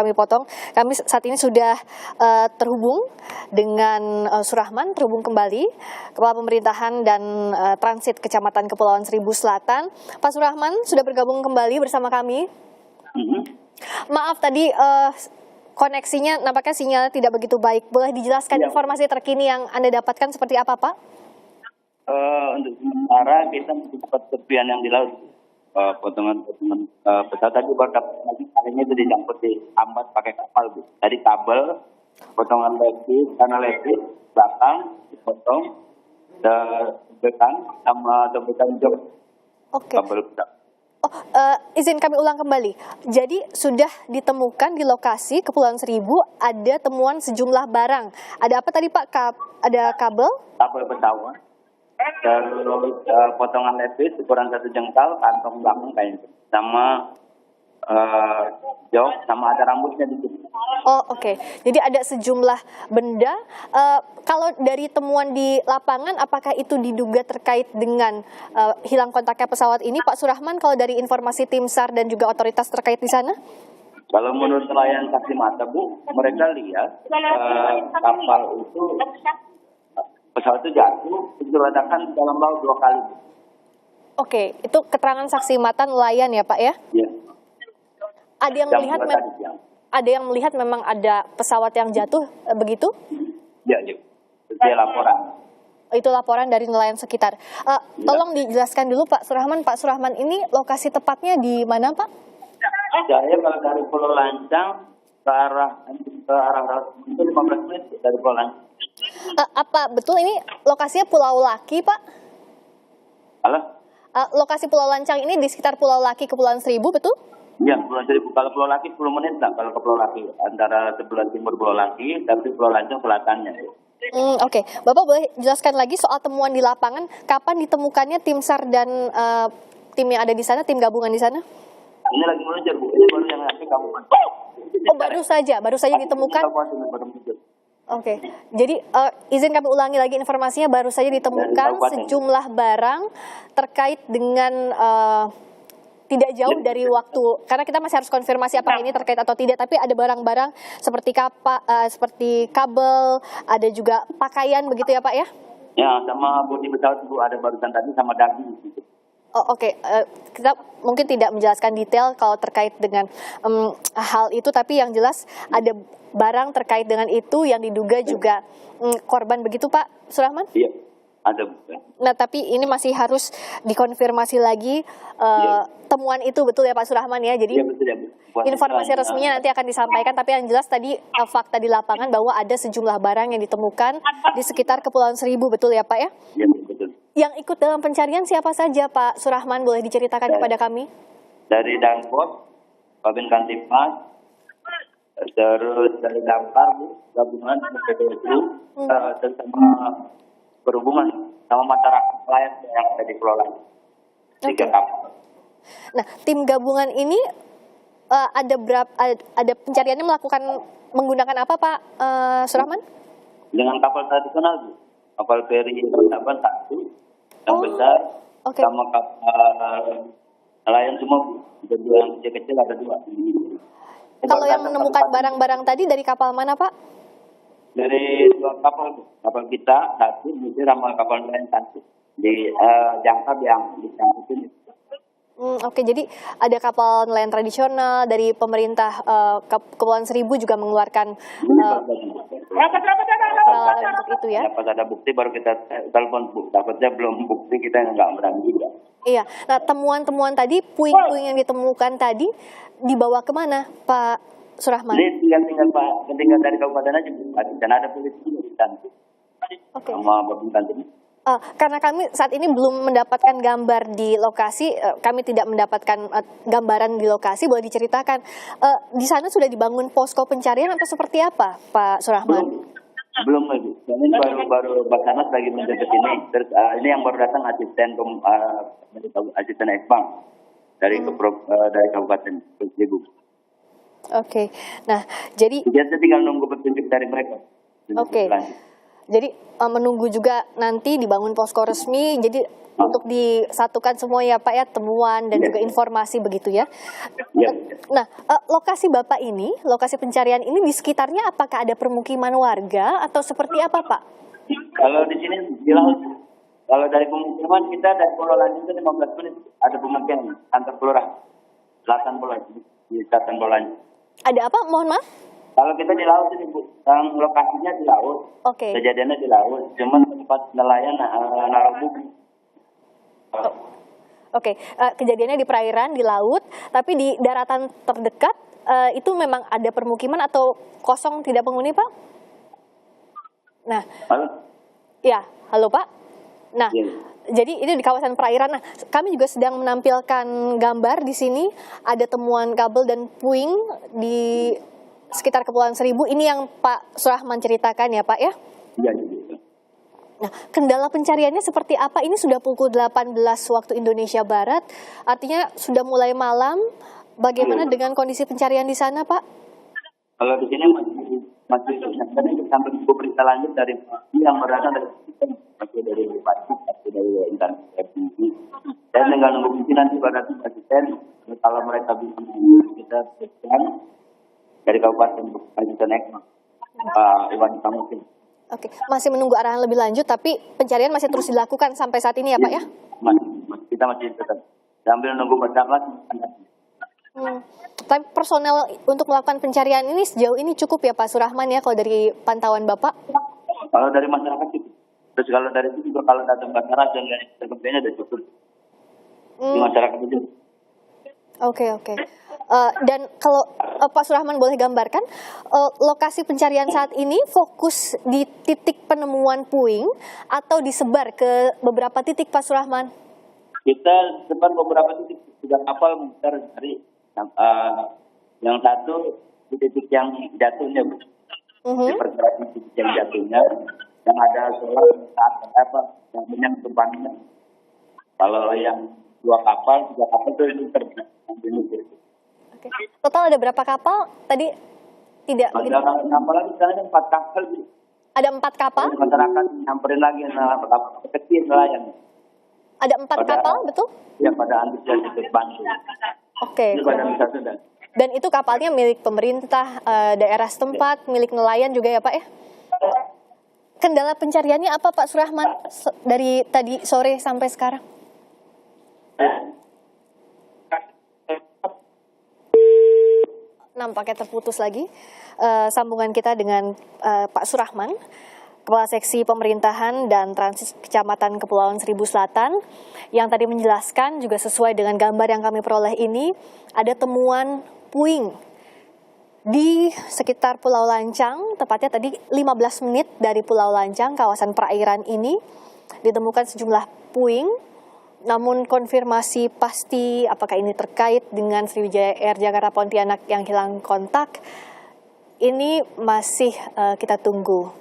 kami potong. Kami saat ini sudah terhubung dengan Surahman, terhubung kembali, Kepala Pemerintahan dan Transit Kecamatan Kepulauan Seribu Selatan. Pak Surahman sudah bergabung kembali bersama kami. Maaf tadi koneksinya nampaknya sinyalnya tidak begitu baik. Boleh dijelaskan informasi terkini yang Anda dapatkan seperti apa, Pak? Untuk sementara kita mendapat kerugian yang di laut. Potongan pesawat tadi baru dapat lagi kalinya itu dijangkut di ambat pakai kapal, Bu. Tadi kabel, potongan listrik, karena listrik belakang dipotong, debekan sama debekan jok. Oke. Kabel besar. Izin kami ulang kembali. Jadi sudah ditemukan di lokasi Kepulauan Seribu ada temuan sejumlah barang. Ada apa tadi Pak? Ada kabel? Kabel pesawat. Terus potongan lepis ukuran 1 jengkal, kantong belakang kayak gitu. Sama jok, sama ada rambutnya di situ. Oh, oke. Jadi ada sejumlah benda. Kalau dari temuan di lapangan, apakah itu diduga terkait dengan hilang kontaknya pesawat ini, Pak Surahman? Kalau dari informasi tim SAR dan juga otoritas terkait di sana? Kalau menurut nelayan saksi mata, Bu, mereka lihat kapal itu, pesawat itu jatuh, itu ledakan dalam laut 2 kali. Oke, itu keterangan saksi mata nelayan ya, Pak ya? Iya. Ada yang melihat memang ada pesawat yang jatuh begitu? Iya, iya. Itu laporan. Itu laporan dari nelayan sekitar. Tolong dijelaskan dulu Pak Surahman. Pak Surahman ini lokasi tepatnya di mana, Pak? Saya kalau dari Pulau Lancang ke arah itu 15 menit dari Pulau Lancang. Apa betul ini lokasinya Pulau Laki, Pak? Halo? Lokasi Pulau Lancang ini di sekitar Pulau Laki, Kepulauan Seribu, betul? Iya, Pulau Seribu. Kalau Pulau Laki 10 menit lah. Kalau ke Pulau Laki antara sebelah timur Pulau Laki, tapi Pulau Lancang selatannya. Oke. Bapak boleh jelaskan lagi soal temuan di lapangan? Kapan ditemukannya tim SAR dan tim yang ada di sana, tim gabungan di sana? Ini lagi meluncur, Bu. Ini baru yang nanti kamu. Oh, baru saja ditemukan. Oke. Jadi izin kami ulangi lagi informasinya, baru saja ditemukan sejumlah barang terkait dengan tidak jauh dari waktu, karena kita masih harus konfirmasi apakah ini terkait atau tidak, tapi ada barang-barang seperti seperti kabel, ada juga pakaian begitu ya Pak ya? Ya, sama bodi pesawat Bu, ada barusan tadi sama daging gitu. Oh, oke. Kita mungkin tidak menjelaskan detail kalau terkait dengan hal itu, tapi yang jelas ada barang terkait dengan itu yang diduga juga korban begitu Pak Surahman? Iya, ada. Nah, tapi ini masih harus dikonfirmasi lagi temuan itu betul ya Pak Surahman ya. Jadi betul, ya, informasi resminya nanti akan disampaikan, tapi yang jelas tadi fakta di lapangan bahwa ada sejumlah barang yang ditemukan di sekitar Kepulauan Seribu, betul ya Pak ya? Iya, betul. Yang ikut dalam pencarian siapa saja Pak Surahman, boleh diceritakan kepada kami? Dari Danpos, Babin Kantipas, terus dari Damkar, gabungan PPSU, dan sama berhubungan sama masyarakat nelayan yang ada di Pulau Lancang. 3 kapal. Nah, tim gabungan ini ada pencariannya menggunakan apa Pak Surahman? Dengan kapal tradisional, Bu. Kapal feri peradaban 1 yang besar, sama kapal nelayan semua, Bu. Jadi yang kecil-kecil ada 2. Kalau yang menemukan barang-barang tadi dari kapal mana Pak? Dari 2 kapal, Bu. Kapal kita 1, sama kapal nelayan 1 di jangkar yang disangkutin. Oke, jadi ada kapal nelayan tradisional dari pemerintah Kepulauan Seribu juga mengeluarkan peralatan untuk itu ya. Pas ada bukti baru kita telepon, Bu. Takutnya belum bukti kita nggak berani juga. Iya. Nah, temuan-temuan tadi, puing-puing yang ditemukan tadi dibawa kemana, Pak Surahman? Ini tinggal dari kabupaten aja, Bu. Dan ada polisi juga di sana. Oke. Sama Babin Kantipas. Karena kami saat ini belum mendapatkan gambar di lokasi, kami tidak mendapatkan gambaran di lokasi, boleh diceritakan di sana sudah dibangun posko pencarian atau seperti apa, Pak Surahman? Belum lagi. Ini baru Basarnas lagi menjemput ini. Terus ini yang baru datang asisten Ekbang dari Kabupaten Seribu. Oke. Nah, jadi biasa tinggal nunggu petunjuk dari mereka. Oke. Jadi menunggu juga nanti dibangun posko resmi, jadi untuk disatukan semua ya Pak ya, temuan dan juga informasi begitu ya. Nah, lokasi Bapak ini, lokasi pencarian ini di sekitarnya apakah ada permukiman warga atau seperti apa Pak? Kalau di sini di laut, kalau dari pemukiman kita dari Pulau Lanjut itu 15 menit ada pemukiman antar kelurahan selatan Pulau di selatan Pulau Lanjut. Ada apa? Mohon maaf. Kalau kita di laut ini Bu, yang lokasinya di laut, Oke. kejadiannya di laut, cuman tempat nelayan naruh bumi. Oke, kejadiannya di perairan, di laut, tapi di daratan terdekat itu memang ada permukiman atau kosong tidak penghuni Pak? Nah, Halo? ya, halo Pak. Nah, Iya. jadi ini di kawasan perairan. Nah, kami juga sedang menampilkan gambar di sini. Ada temuan kabel dan puing di sekitar Kepulauan Seribu. Ini yang Pak Surahman ceritakan ya Pak ya? Iya, iya. Nah, kendala pencariannya seperti apa? Ini sudah pukul 18 waktu Indonesia Barat. Artinya sudah mulai malam. Bagaimana dengan kondisi pencarian di sana Pak? Kalau di sini masih karena kita sampai berita lanjut dari yang berasal dari masih dari bupati, masih dari instansi FPI. Dan tinggal nunggu pimpinan nanti pada asisten. Kalau mereka bisa kita berikan dari Kabupaten Lanjutan Iwan Samukin. Oke, masih menunggu arahan lebih lanjut, tapi pencarian masih terus dilakukan sampai saat ini ya Pak ya? Kita masih tetap sambil nunggu bersama. Tapi personel untuk melakukan pencarian ini sejauh ini cukup ya Pak Surahman ya kalau dari pantauan Bapak? Kalau dari masyarakat itu, terus kalau dari itu juga kalau datang masyarakat dan sebagainya sudah cukup. Di masyarakat itu. Oke. Dan kalau Pak Surahman boleh gambarkan, lokasi pencarian saat ini fokus di titik penemuan puing atau disebar ke beberapa titik Pak Surahman? Kita sebar beberapa titik, sudah kapal memutar dari yang satu di titik yang jatuhnya, Bu. Di pergerakan titik yang jatuhnya, yang ada solar saat yang banyak tumpangnya. Kalau yang 3 kapal itu terbang. Oke. Total ada berapa kapal? Tadi tidak begitu. Ada kapal lagi, sekarang 4 kapal. Ada 4 kapal? Masyarakat nyamperin lagi kapal kecil nelayan. Ada 4 kapal, betul? Ya, pada antusias ikut bantu. Oke. Itu pada bisa sudah. Dan itu kapalnya milik pemerintah daerah setempat, milik nelayan juga ya Pak ya? Kendala pencariannya apa Pak Surahman dari tadi sore sampai sekarang? Nampaknya terputus lagi sambungan kita dengan Pak Surahman, Kepala Seksi Pemerintahan dan Transit Kecamatan Kepulauan Seribu Selatan, yang tadi menjelaskan juga sesuai dengan gambar yang kami peroleh ini, ada temuan puing di sekitar Pulau Lancang, tepatnya tadi 15 menit dari Pulau Lancang, kawasan perairan ini, ditemukan sejumlah puing. Namun konfirmasi pasti apakah ini terkait dengan Sriwijaya Air Jakarta Pontianak yang hilang kontak, ini masih kita tunggu.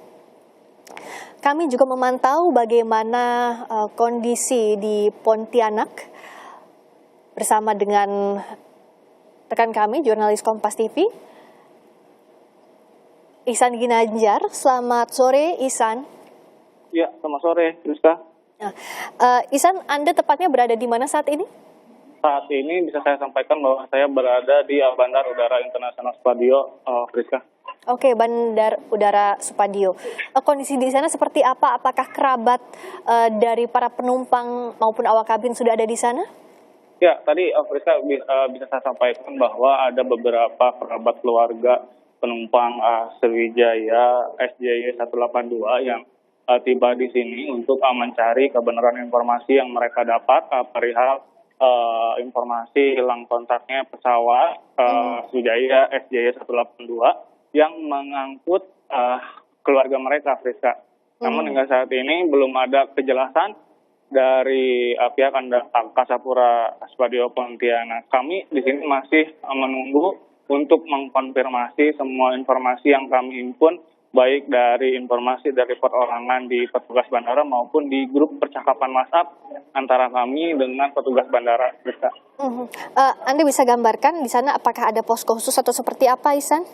Kami juga memantau bagaimana kondisi di Pontianak bersama dengan rekan kami, jurnalis Kompas TV, Ihsan Ginanjar. Selamat sore, Ihsan. Ya, selamat sore, Rizka. Nah, Ihsan, Anda tepatnya berada di mana saat ini? Saat ini bisa saya sampaikan bahwa saya berada di Bandar Udara Internasional Supadio, Rizka. Oke, Bandar Udara Supadio. Kondisi di sana seperti apa? Apakah kerabat dari para penumpang maupun awak kabin sudah ada di sana? Ya, tadi Rizka bisa saya sampaikan bahwa ada beberapa kerabat keluarga penumpang Sriwijaya SJY 182 yang tiba di sini untuk mencari kebenaran informasi yang mereka dapat perihal informasi hilang kontaknya pesawat Sriwijaya SJY 182 yang mengangkut keluarga mereka, Friska. Namun hingga saat ini belum ada kejelasan dari pihak Angkasa Pura Supadio Pontianak. Kami di sini masih menunggu untuk mengkonfirmasi semua informasi yang kami himpun, baik dari informasi dari perorangan di petugas bandara maupun di grup percakapan WhatsApp antara kami dengan petugas bandara. Anda bisa gambarkan di sana apakah ada posko khusus atau seperti apa, Ihsan?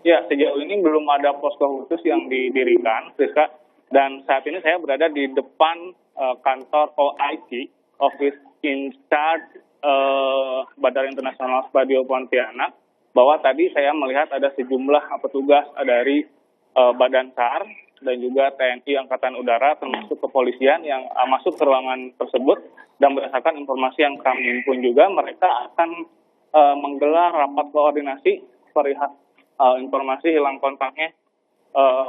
Ya, sejauh ini belum ada posko khusus yang didirikan, Rizka. Dan saat ini saya berada di depan kantor OIC, Office in Charge Bandara Internasional Spadio Pontianak, bahwa tadi saya melihat ada sejumlah petugas dari Badan SAR dan juga TNI Angkatan Udara termasuk kepolisian yang masuk ke ruangan tersebut, dan berdasarkan informasi yang kami himpun juga mereka akan menggelar rapat koordinasi perihal informasi hilang kontaknya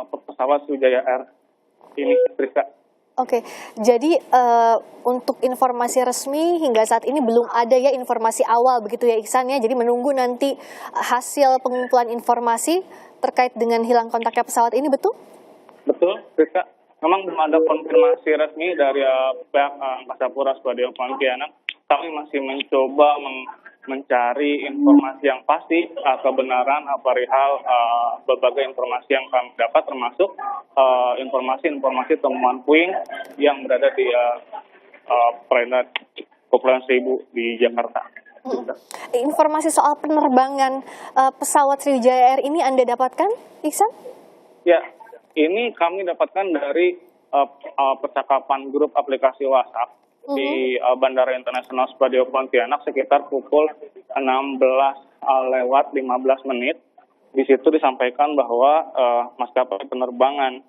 pesawat Sriwijaya Air ini, Rizka. Oke, jadi untuk informasi resmi hingga saat ini belum ada ya informasi awal begitu ya Iksan ya. Jadi menunggu nanti hasil pengumpulan informasi terkait dengan hilang kontaknya pesawat ini, betul? Betul, Rizka. Memang belum ada konfirmasi resmi dari pihak Angkasa Pura Spadio Pontianak. Kami masih mencoba mencari informasi yang pasti, kebenaran perihal berbagai informasi yang kami dapat, termasuk informasi temuan puing yang berada di perairan Kepulauan Seribu di Jakarta. Informasi soal penerbangan pesawat Sriwijaya Air ini Anda dapatkan, Iksan? Ya, ini kami dapatkan dari percakapan grup aplikasi WhatsApp di Bandara Internasional Spadio Pontianak sekitar pukul 16:15. Di situ disampaikan bahwa maskapai penerbangan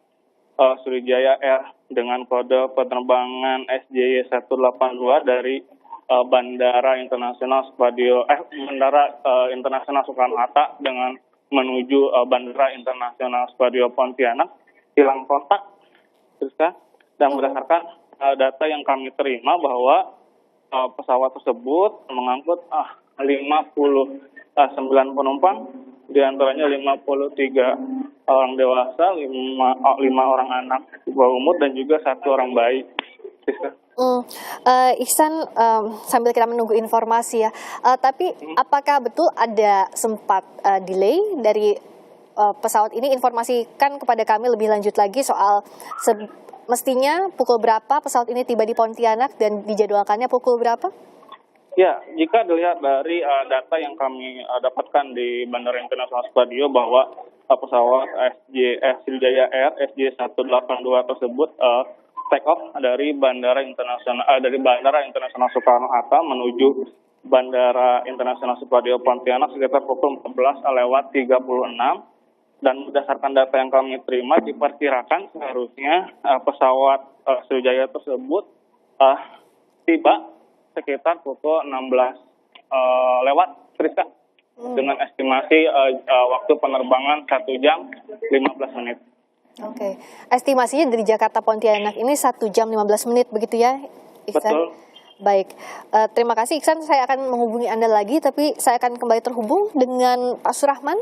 Sriwijaya Air dengan kode penerbangan SJY 182 dari Bandara Internasional Internasional Soekarno-Hatta dengan menuju Bandara Internasional Spadio Pontianak hilang kontak, dan berdasarkan data yang kami terima bahwa pesawat tersebut mengangkut 59 penumpang, diantaranya 53 orang dewasa, 5 orang anak di bawah umur, dan juga 1 orang bayi. Iksan, sambil kita menunggu informasi ya, tapi apakah betul ada sempat delay dari pesawat ini? Informasikan kepada kami lebih lanjut lagi soal mestinya pukul berapa pesawat ini tiba di Pontianak dan dijadwalkannya pukul berapa? Ya, jika dilihat dari data yang kami dapatkan di Bandara Internasional Spadio bahwa pesawat Sriwijaya Air SJ 182 tersebut take off dari Bandara Internasional Soekarno-Hatta menuju Bandara Internasional Spadio Pontianak sekitar pukul 14:36. Dan berdasarkan data yang kami terima, diperkirakan seharusnya pesawat Sriwijaya tersebut tiba sekitar pukul 16 lewat, Rizka, dengan estimasi waktu penerbangan 1 jam 15 menit. Oke, estimasinya dari Jakarta Pontianak ini 1 jam 15 menit begitu ya, Iksan? Betul. Baik, terima kasih Iksan, saya akan menghubungi Anda lagi, tapi saya akan kembali terhubung dengan Pak Surahman,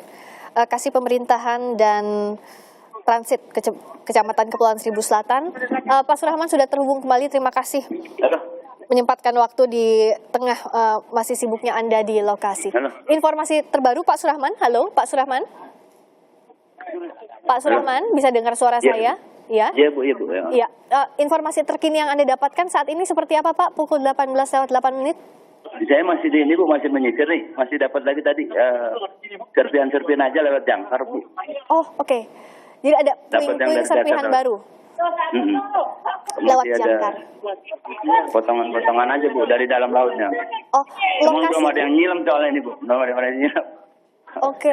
Kasih Pemerintahan dan Transit Kecamatan Kepulauan Seribu Selatan. Pak Surahman sudah terhubung kembali, terima kasih menyempatkan waktu di tengah masih sibuknya Anda di lokasi. Informasi terbaru Pak Surahman, halo Pak Surahman. Pak Surahman, bisa dengar suara saya? Ya. Iya Bu, iya Bu. Ya. Informasi terkini yang Anda dapatkan saat ini seperti apa Pak? Pukul 18:08. Saya masih di ini Bu, masih menyisir nih, masih dapat lagi tadi serpihan aja lewat jangkar Bu. Oh oke, jadi ada puing-puing serpihan baru lewat jangkar. Potongan-potongan aja Bu dari dalam lautnya. Oh, lokasi belum ada yang nyilam soalnya ini Bu, belum ada yang nyilam. Oke.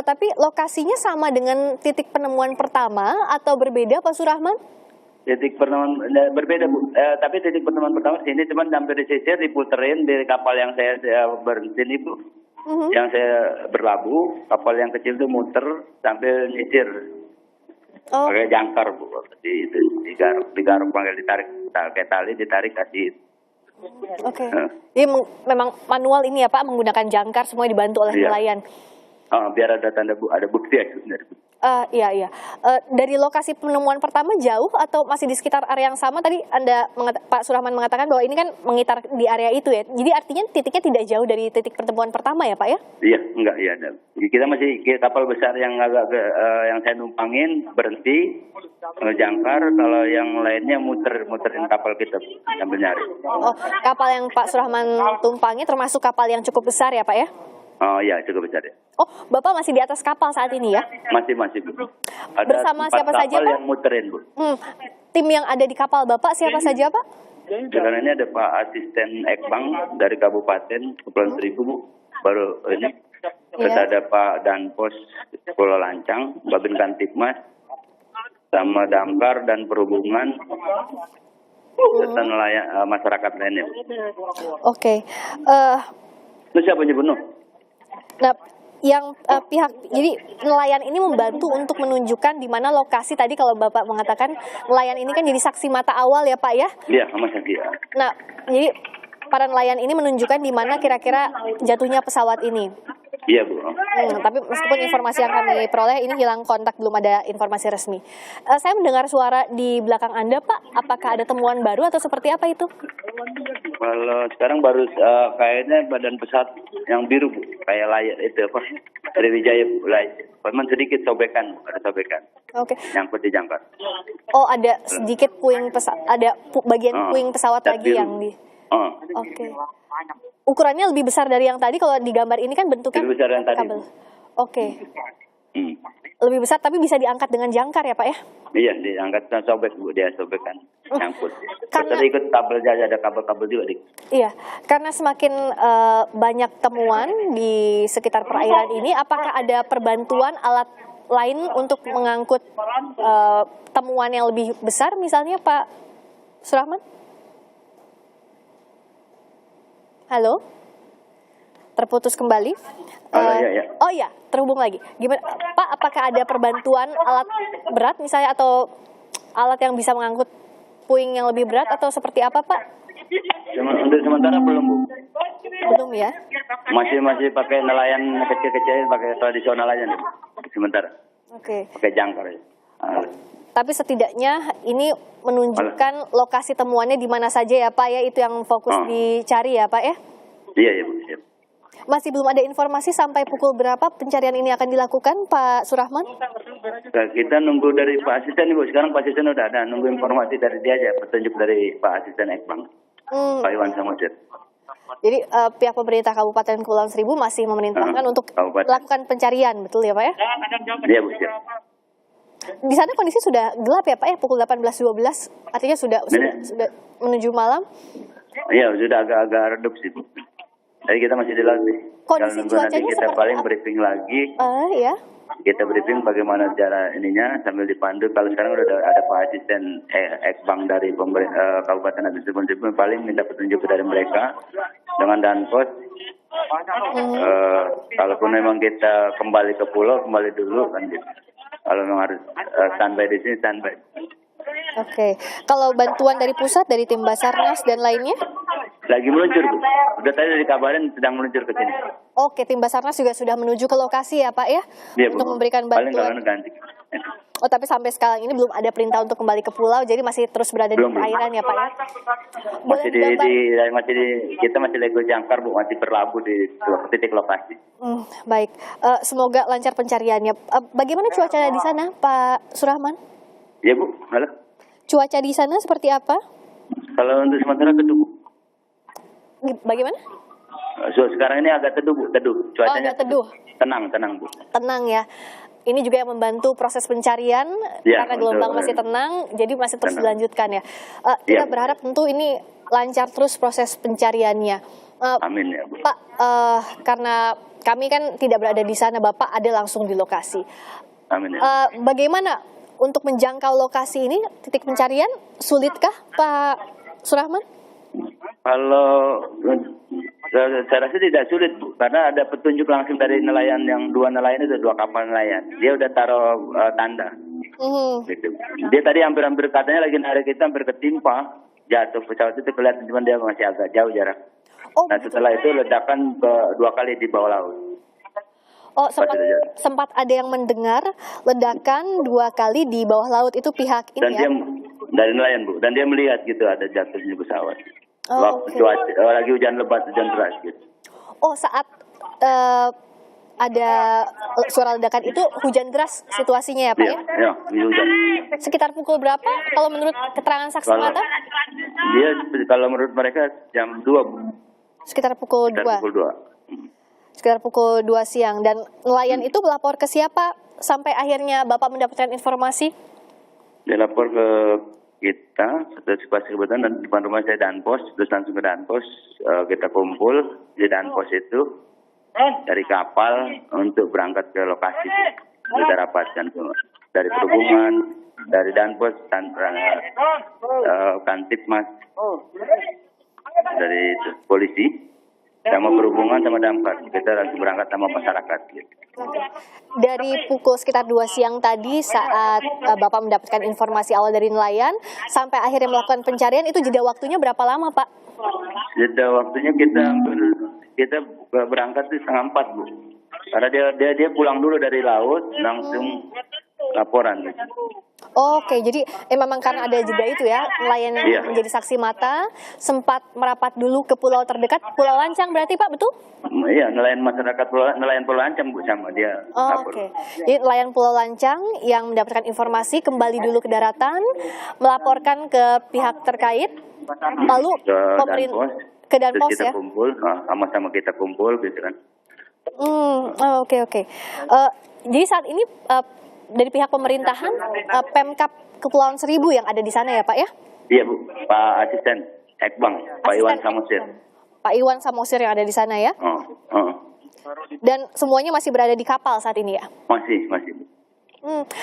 Tapi lokasinya sama dengan titik penemuan pertama atau berbeda Pak Surahman? Titik penemuan berbeda Bu, tapi titik penemuan pertama sini cuma hampir disisir, diputerin di kapal yang saya berhenti ini Bu, yang saya berlabuh, kapal yang kecil itu muter sampai nyisir, pakai jangkar Bu, digaruk panggil ditarik, pakai tali ditarik kasih. Oke. Jadi memang manual ini ya Pak, menggunakan jangkar, semua dibantu oleh nelayan. Biar ada tanda ada bukti ya sebenarnya. Iya. Dari lokasi penemuan pertama jauh atau masih di sekitar area yang sama? Tadi Pak Surahman mengatakan bahwa ini kan mengitar di area itu ya. Jadi artinya titiknya tidak jauh dari titik pertemuan pertama ya Pak ya? Iya, enggak ya. Kita masih kapal besar yang yang saya numpangin berhenti ngejangkar, kalau yang lainnya muterin kapal kita sambil nyari. Oh, kapal yang Pak Surahman tumpangi termasuk kapal yang cukup besar ya Pak ya? Oh iya, cukup besar ya. Oh, Bapak masih di atas kapal saat ini ya? Masih Bu. Ada Bersama 4 siapa saja, kapal Pak? yang muterin Bu. Tim yang ada di kapal Bapak siapa saja, Pak? Sekarang ini ada Pak Asisten Ekbang dari Kabupaten Kepulauan Seribu Bu. Baru ini. Terus Iya. ada Pak Danpos Pulau Lancang, Babin Kantipmas, sama Damkar dan Perhubungan, serta nelayan masyarakat lainnya. Oke. Itu siapa nyebut no? Nah, yang pihak jadi nelayan ini membantu untuk menunjukkan di mana lokasi tadi kalau Bapak mengatakan nelayan ini kan jadi saksi mata awal ya Pak ya. Iya, sama saya. Nah, jadi para nelayan ini menunjukkan di mana kira-kira jatuhnya pesawat ini. Iya Bu. Tapi meskipun informasi yang kami peroleh ini hilang kontak, belum ada informasi resmi. Saya mendengar suara di belakang Anda Pak, apakah ada temuan baru atau seperti apa itu? Kalau sekarang baru kayaknya badan pesawat yang biru Bu, kayak layar itu apa? Sriwijaya Bu, layar. Memang sedikit sobekan, ada sobekan. Oke. Nyangkut di jangkar. Oh, ada sedikit puing pesawat, ada bagian puing pesawat cat lagi biru. yang di. Oh. Oke. Ukurannya lebih besar dari yang tadi, kalau di gambar ini kan bentuknya Lebih besar yang tadi. kabel. Oke. Hmm. Lebih besar tapi bisa diangkat dengan jangkar ya Pak ya? Iya, diangkat sobek Bu, dia sobekan, nyangkut. Karena- Terus ikut kabel aja, ada kabel-kabel juga di. Iya, karena semakin banyak temuan di sekitar perairan ini, apakah ada perbantuan alat lain untuk mengangkut temuan yang lebih besar misalnya Pak Surahman? Halo? Terputus kembali. Halo, iya. Oh iya, terhubung lagi. Gimana Pak, apakah ada perbantuan alat berat misalnya atau alat yang bisa mengangkut puing yang lebih berat atau seperti apa Pak? Untuk sementara belum Bu. Belum ya? Masih pakai nelayan kecil-kecil, pakai tradisional aja nih Bu. Sementara. Oke. Pakai jangkar ya. Tapi setidaknya ini menunjukkan lokasi temuannya di mana saja ya Pak ya, itu yang fokus dicari ya Pak ya. Iya Bu. Siap. Masih belum ada informasi sampai pukul berapa pencarian ini akan dilakukan Pak Surahman? Nah, kita nunggu dari Pak Asisten nih Bu. Sekarang Pak Asisten udah ada, nunggu informasi dari dia aja, petunjuk dari Pak Asisten Ekbang, Pak Iwan Samosir. Jadi pihak pemerintah Kabupaten Kepulauan Seribu masih memerintahkan untuk Kabupaten. melakukan pencarian, betul ya Pak ya? Iya Bu. Siap. Di sana kondisi sudah gelap ya Pak ya, pukul 18.12, artinya sudah menuju malam. Iya, sudah agak-agak redup sih Bu. Jadi kita masih di laut nih. Kondisi Kalau nunggu nanti cuacanya kita seperti paling apa? briefing lagi. Ya. Kita briefing bagaimana cara ininya sambil dipandu. Kalau sekarang udah ada Pak Asisten Ekbang dari Kabupaten Administrasi Seribu, paling minta petunjuk dari mereka dengan Danpos. Kalaupun memang kita kembali ke pulau, kembali dulu kan gitu. Kalau memang harus standby di sini, standby. Oke. Kalau bantuan dari pusat, dari tim Basarnas dan lainnya? Lagi meluncur Bu. Udah tadi dikabarin sedang meluncur ke sini. Oke, tim Basarnas juga sudah menuju ke lokasi ya Pak ya? Iya, Untuk Bu. memberikan Paling bantuan. kalau ganti. Oh, tapi sampai sekarang ini belum ada perintah untuk kembali ke pulau, jadi masih terus berada Belum, di perairan ya Pak ya? Boleh Masih digambar- kita masih lego jangkar Bu, masih berlabuh di titik lokasi. Baik, semoga lancar pencariannya. Bagaimana cuaca di sana Pak Surahman? Iya Bu, halo. Cuaca di sana seperti apa? Kalau untuk sementara teduh Bu. Bagaimana? Sekarang ini agak teduh Bu, teduh. Cuacanya agak teduh. Tenang Bu. Tenang ya. Ini juga yang membantu proses pencarian Ya, karena gelombang untuk, masih tenang, jadi masih terus tenang. dilanjutkan ya. Kita Ya. berharap tentu ini lancar terus proses pencariannya. Amin ya Bu. Pak, karena kami kan tidak berada di sana, Bapak ada langsung di lokasi. Amin ya. Bagaimana untuk menjangkau lokasi ini, titik pencarian, sulitkah Pak Surahman? Kalau saya rasa tidak sulit Bu, karena ada petunjuk langsung dari nelayan yang dua nelayan itu, dua kapal nelayan. Dia udah taruh tanda. Gitu. Dia tadi hampir katanya lagi narik kita hampir ketimpa, jatuh pesawat itu kelihatan, cuma dia masih agak jauh jarak. Oh, Nah begitu. setelah itu ledakan dua kali di bawah laut. Oh, sempat ada yang mendengar ledakan 2 kali di bawah laut, itu pihak ini Dan ya? dia dari nelayan Bu, dan dia melihat gitu ada jatuhnya pesawat. Oh, Waktu oke. lagi hujan lebat, hujan deras gitu. Oh, saat ada suara ledakan itu hujan deras situasinya ya Pak Iya, ya? iya, hujan. Sekitar pukul berapa kalau menurut keterangan saksi Kalau mata? dia kalau menurut mereka jam 2 Bu. Sekitar pukul Sekitar 2. pukul 2. Sekitar pukul 2 siang. Dan nelayan itu melapor ke siapa sampai akhirnya Bapak mendapatkan informasi? Dia lapor ke kita, situasi kebetulan, dan depan rumah saya Danpos, terus langsung ke Danpos, kita kumpul di Danpos itu, dari kapal untuk berangkat ke lokasi. Kita rapatkan semua. Dari perhubungan, dari Danpos, Kantipmas, dari polisi, sama perhubungan, sama damkar. Kita langsung berangkat sama masyarakat. Dari pukul sekitar 2 siang tadi saat Bapak mendapatkan informasi awal dari nelayan sampai akhirnya melakukan pencarian, itu jeda waktunya berapa lama, Pak? Jeda waktunya kita berangkat di 3:30, Bu. Karena dia pulang dulu dari laut langsung laporan. Oke, jadi memang karena ada jeda itu ya, nelayan yang menjadi saksi mata sempat merapat dulu ke pulau terdekat, Pulau Lancang berarti, Pak, betul? Iya, nelayan masyarakat nelayan Pulau Lancang, Bu, sama dia. Oke. Jadi nelayan Pulau Lancang yang mendapatkan informasi kembali dulu ke daratan, melaporkan ke pihak terkait, lalu ke Danpos kita ya. kumpul, sama-sama kita kumpul gitu kan. Oke. Jadi saat ini dari pihak pemerintahan, Pemkab Kepulauan Seribu yang ada di sana ya, Pak ya? Iya, Bu. Pak Asisten Ekbang, Pak Iwan Samosir. Pak Iwan Samosir yang ada di sana ya? Dan semuanya masih berada di kapal saat ini ya? Masih.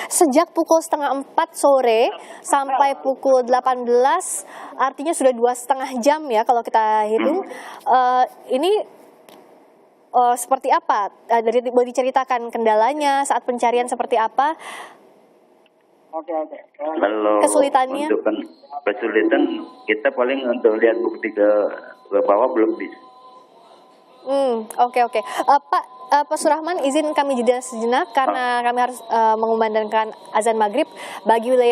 Sejak pukul 3:30 sore sampai pukul 18, artinya sudah 2,5 jam ya kalau kita hitung. Ini seperti apa? Boleh diceritakan kendalanya saat pencarian seperti apa? Kalau kesulitannya? untuk kesulitan kita paling untuk lihat bukti ke bawah belum bisa. Oke. Pak Surahman, izin kami jeda sejenak karena kami harus mengumandangkan azan maghrib bagi wilayah